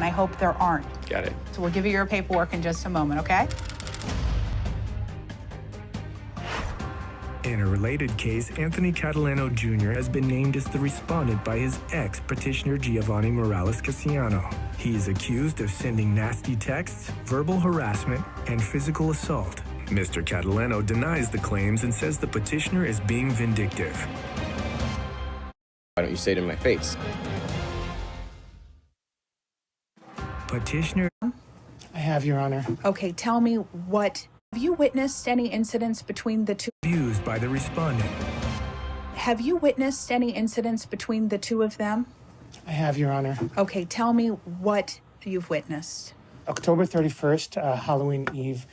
I hope there aren't. Got it. So we'll give you your paperwork in just a moment, okay? In a related case, Anthony Catalano Jr. has been named as the respondent by his ex-petitioner Giovanni Morales Cassiano. He is accused of sending nasty texts, verbal harassment, and physical assault. Mr. Catalano denies the claims and says the petitioner is being vindictive. Why don't you say it in my face? Petitioner. I have, Your Honor. Okay, tell me what. Have you witnessed any incidents between the two? Abused by the respondent. Have you witnessed any incidents between the two of them? I have, Your Honor. Okay, tell me what you've witnessed. October 31st, Halloween Eve,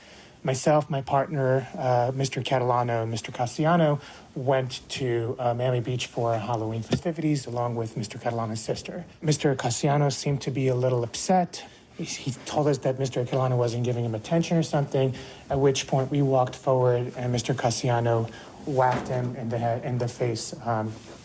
myself, my partner, Mr. Catalano, and Mr. Cassiano went to Miami Beach for Halloween festivities along with Mr. Catalano's sister. Mr. Cassiano seemed to be a little upset. He told us that Mr. Catalano wasn't giving him attention or something, at which point we walked forward and Mr. Cassiano whacked him in the face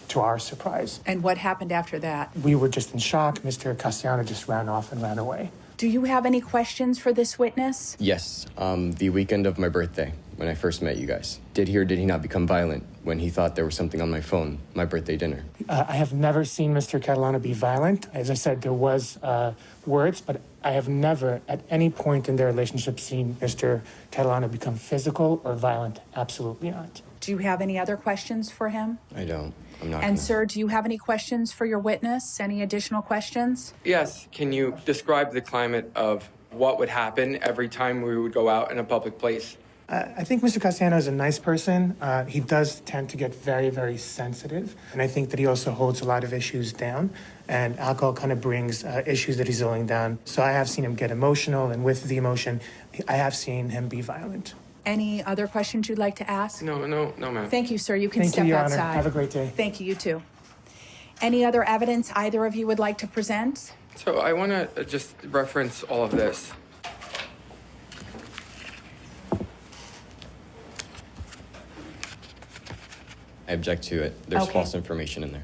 to our surprise. And what happened after that? We were just in shock. Mr. Cassiano just ran off and ran away. Do you have any questions for this witness? Yes. The weekend of my birthday, when I first met you guys. Did he or did he not become violent when he thought there was something on my phone, my birthday dinner? I have never seen Mr. Catalano be violent. As I said, there was words, but I have never at any point in their relationship seen Mr. Catalano become physical or violent. Absolutely not. Do you have any other questions for him? I don't. I'm not. And sir, do you have any questions for your witness? Any additional questions? Yes. Can you describe the climate of what would happen every time we would go out in a public place? I think Mr. Cassiano is a nice person. He does tend to get very, very sensitive. And I think that he also holds a lot of issues down. And alcohol kind of brings issues that he's holding down. So I have seen him get emotional. And with the emotion, I have seen him be violent. Any other questions you'd like to ask? No, ma'am. Thank you, sir. You can Thank step you, Your outside. Honor. Have a great day. Thank you, you too. Any other evidence either of you would like to present? So I want to just reference all of this. I object to it. There's Okay. false information in there.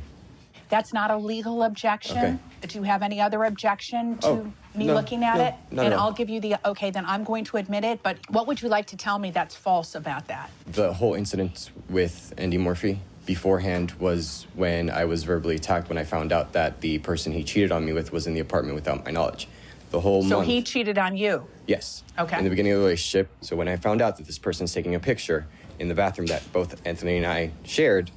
That's not a legal objection. Okay. Do you have any other objection to Oh, me no, looking at no, it? no, And no. I'll give you the, okay, then I'm going to admit it, but what would you like to tell me that's false about that? The whole incident with Andy Murphy beforehand was when I was verbally attacked when I found out that the person he cheated on me with was in the apartment without my knowledge. The whole So month. he cheated on you? Yes. Okay. In the beginning of the relationship. So when I found out that this person's taking a picture in the bathroom that both Anthony and I shared,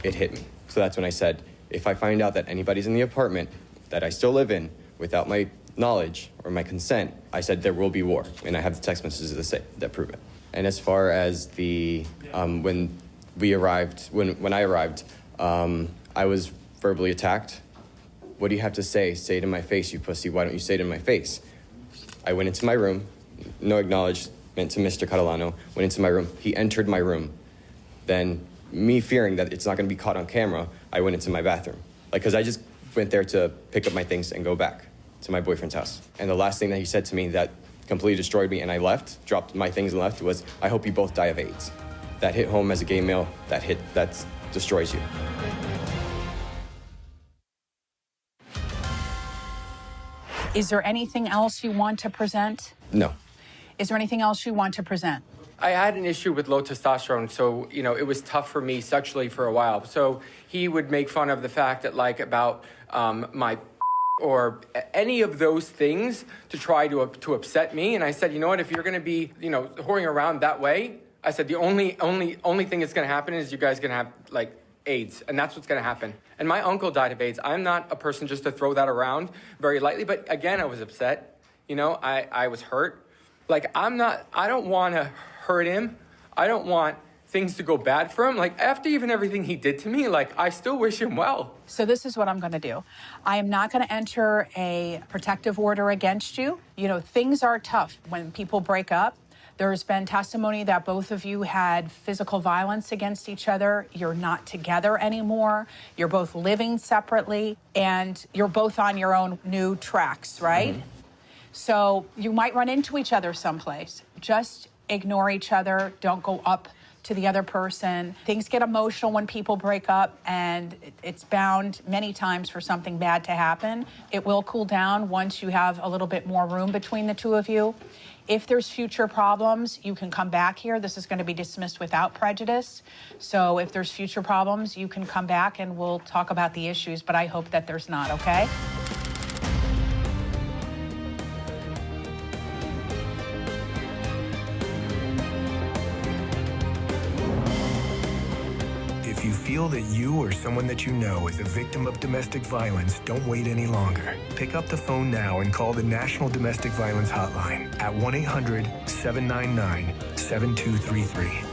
it hit me. So that's when I said, if I find out that anybody's in the apartment that I still live in without my knowledge or my consent, I said there will be war. And I have the text messages that prove it. And as far as the, when I arrived, I was verbally attacked. What do you have to say? Say it in my face, you pussy. Why don't you say it in my face? I went into my room, no acknowledgement to Mr. Catalano, went into my room. He entered my room. Then, me fearing that it's not going to be caught on camera, I went into my bathroom. Because I just went there to pick up my things and go back to my boyfriend's house. And the last thing that he said to me that completely destroyed me and I left, dropped my things and left, was, I hope you both die of AIDS. That hit home as a gay male, that destroys you. Is there anything else you want to present? No. Is there anything else you want to present? I had an issue with low testosterone, so, it was tough for me sexually for a while. So he would make fun of the fact that, about my or any of those things to try to upset me. And I said, you know what, if you're going to be, whoring around that way, I said, the only thing that's going to happen is you guys going to have, AIDS, and that's what's going to happen. And my uncle died of AIDS. I'm not a person just to throw that around very lightly, but again, I was upset. I was hurt. I don't want to hurt him. I don't want things to go bad for him. After even everything he did to me, I still wish him well. So this is what I'm going to do. I am not going to enter a protective order against you. Things are tough when people break up. There's been testimony that both of you had physical violence against each other. You're not together anymore. You're both living separately, and you're both on your own new tracks, right? Mm-hmm. So you might run into each other someplace. Just ignore each other. Don't go up to the other person. Things get emotional when people break up, and it's bound many times for something bad to happen. It will cool down once you have a little bit more room between the two of you. If there's future problems, you can come back here. This is going to be dismissed without prejudice. So if there's future problems, you can come back and we'll talk about the issues, but I hope that there's not, okay? If you feel that you or someone that you know is a victim of domestic violence, don't wait any longer. Pick up the phone now and call the National Domestic Violence Hotline at 1-800-799-7233.